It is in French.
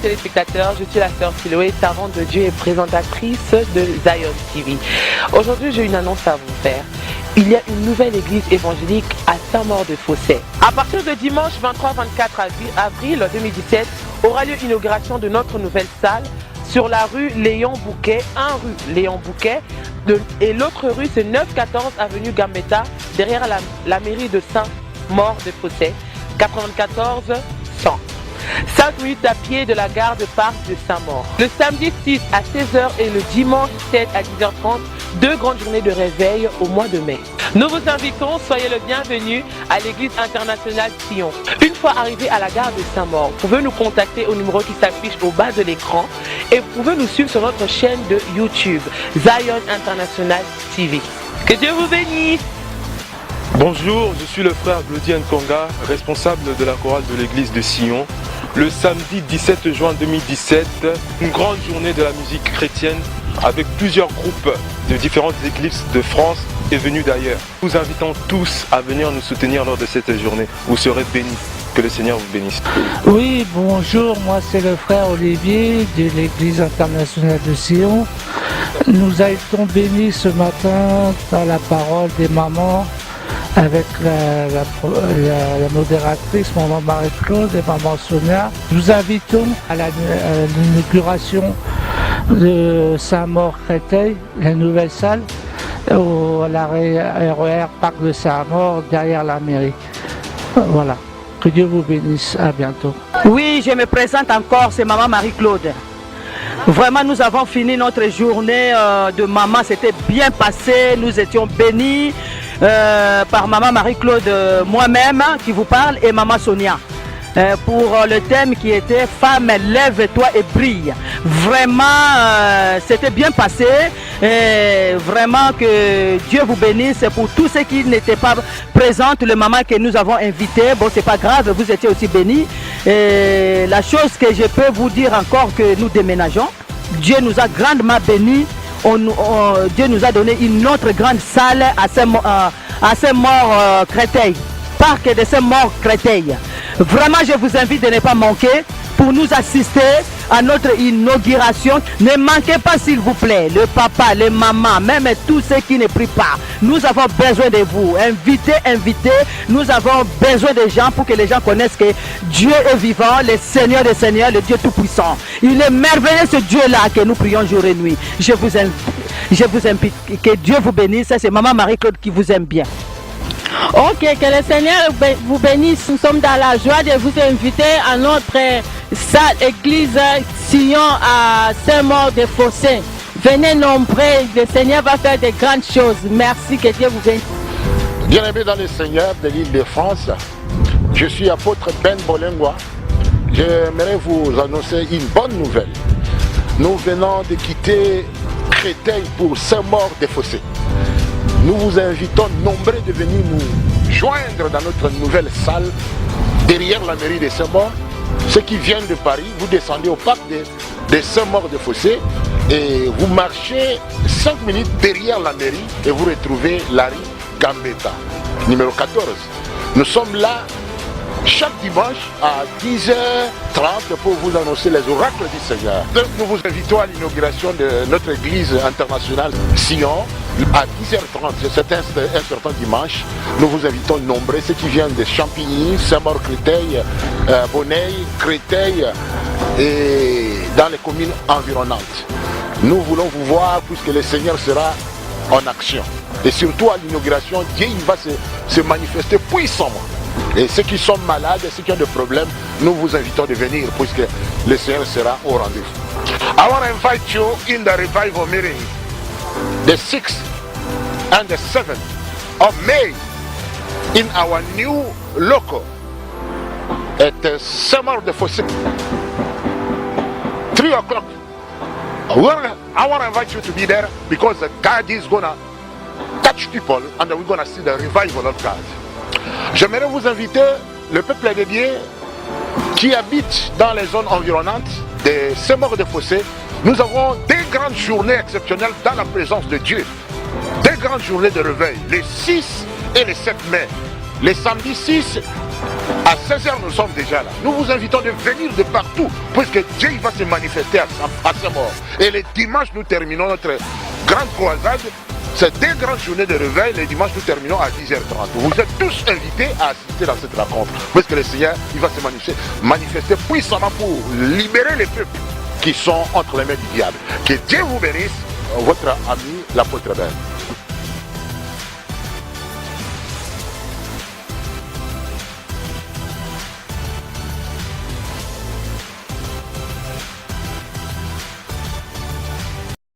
téléspectateurs, je suis la sœur Siloé, servante de Dieu et présentatrice de Zion TV. Aujourd'hui, j'ai une annonce à vous faire. Il y a une nouvelle église évangélique à Saint-Maur-de-Fossé. À partir de dimanche 23-24 avril 2017, aura lieu l'inauguration de notre nouvelle salle sur la rue Léon Bouquet, rue Léon Bouquet, et l'autre rue c'est 914 avenue Gambetta, derrière la mairie de Saint-Maur-de-Fossé, 94 100. 5 minutes à pied de la gare de Parc de Saint-Maur. Le samedi 6 à 16h et le dimanche 7 à 10h30, 2 grandes journées de réveil au mois de mai. Nous vous invitons, soyez le bienvenu à l'église internationale Sion. Une fois arrivé à la gare de Saint-Maur, vous pouvez nous contacter au numéro qui s'affiche au bas de l'écran et vous pouvez nous suivre sur notre chaîne de YouTube, Zion International TV. Que Dieu vous bénisse! Bonjour, je suis le frère Glody Nkonga, responsable de la chorale de l'église de Sion. Le samedi 17 juin 2017, une grande journée de la musique chrétienne avec plusieurs groupes de différentes églises de France et venus d'ailleurs. Nous vous invitons tous à venir nous soutenir lors de cette journée. Vous serez bénis. Que le Seigneur vous bénisse. Oui, bonjour, moi c'est le frère Olivier de l'église internationale de Sion. Nous avons été bénis ce matin dans la parole des mamans avec la modératrice, maman Marie-Claude et maman Sonia. Nous invitons à l'inauguration de Saint-Maur-Créteil, la nouvelle salle, à l'arrêt RER Parc de Saint-Maur, derrière la mairie. Voilà. Que Dieu vous bénisse. À bientôt. Oui, je me présente encore, c'est maman Marie-Claude. Vraiment, nous avons fini notre journée de maman, c'était bien passé, nous étions bénis par maman Marie-Claude, moi-même qui vous parle, et maman Sonia. Pour le thème qui était « Femme, lève-toi et brille ». Vraiment, c'était bien passé. Et vraiment que Dieu vous bénisse. Pour tous ceux qui n'étaient pas présents, le maman que nous avons invité, bon, c'est pas grave, vous étiez aussi bénis. Et la chose que je peux vous dire encore, que nous déménageons. Dieu nous a grandement bénis. Dieu nous a donné une autre grande salle à Saint-Maur-Créteil, Parc de Saint-Maur-Créteil. Vraiment, je vous invite de ne pas manquer pour nous assister à notre inauguration. Ne manquez pas, s'il vous plaît, le papa, les mamans, même tous ceux qui ne prient pas. Nous avons besoin de vous. Invitez. Nous avons besoin des gens pour que les gens connaissent que Dieu est vivant, le Seigneur des Seigneurs, le Dieu Tout-Puissant. Il est merveilleux, ce Dieu-là que nous prions jour et nuit. Je vous invite. Que Dieu vous bénisse. C'est maman Marie-Claude qui vous aime bien. Ok, que le Seigneur vous bénisse. Nous sommes dans la joie de vous inviter à notre salle église Sion à Saint-Maur-de-Fossé. Venez nombreux, le Seigneur va faire de grandes choses. Merci, que Dieu vous bénisse. Bien-aimés dans le Seigneur de l'île de France, je suis apôtre Ben Bolengwa. J'aimerais vous annoncer une bonne nouvelle. Nous venons de quitter Créteil pour Saint-Maur-de-Fossé. Nous vous invitons nombreux de venir nous joindre dans notre nouvelle salle derrière la mairie de Saint-Maur. Ceux qui viennent de Paris, vous descendez au parc de Saint-Maur-de-Fossé et vous marchez 5 minutes derrière la mairie et vous retrouvez la rue Gambetta, numéro 14. Nous sommes là chaque dimanche à 10h30 pour vous annoncer les oracles du Seigneur. Nous vous invitons à l'inauguration de notre église internationale Sion à 10h30. C'est un certain dimanche. Nous vous invitons nombreux, ceux qui viennent de Champigny, Saint-Maur-Créteil, Bonneuil, Créteil et dans les communes environnantes. Nous voulons vous voir puisque le Seigneur sera en action. Et surtout à l'inauguration, Dieu il va se manifester puissamment. Et ceux qui sont malades, ceux qui ont des problèmes, nous vous invitons de venir puisque le Seigneur sera au rendez-vous. I want to invite you in the revival meeting, the 6th and the 7th of May in our new local at Saint-Maur-de-Fossé. 3 o'clock. I want to invite you to be there because God is going to touch people and we're going to see the revival of God. J'aimerais vous inviter, le peuple de Dieu qui habite dans les zones environnantes de Saint-Maur-de-Fossé. Nous avons des grandes journées exceptionnelles dans la présence de Dieu. Des grandes journées de réveil, les 6 et les 7 mai. Les samedis 6 À 16h, nous sommes déjà là. Nous vous invitons de venir de partout, puisque Dieu il va se manifester à sa mort. Et les dimanches, nous terminons notre grande croisade. C'est deux grandes journées de réveil. Les dimanches, nous terminons à 10h30. Vous êtes tous invités à assister à cette rencontre, parce que le Seigneur il va se manifester puissamment pour libérer les peuples qui sont entre les mains du diable. Que Dieu vous bénisse, votre ami l'apôtre Ben.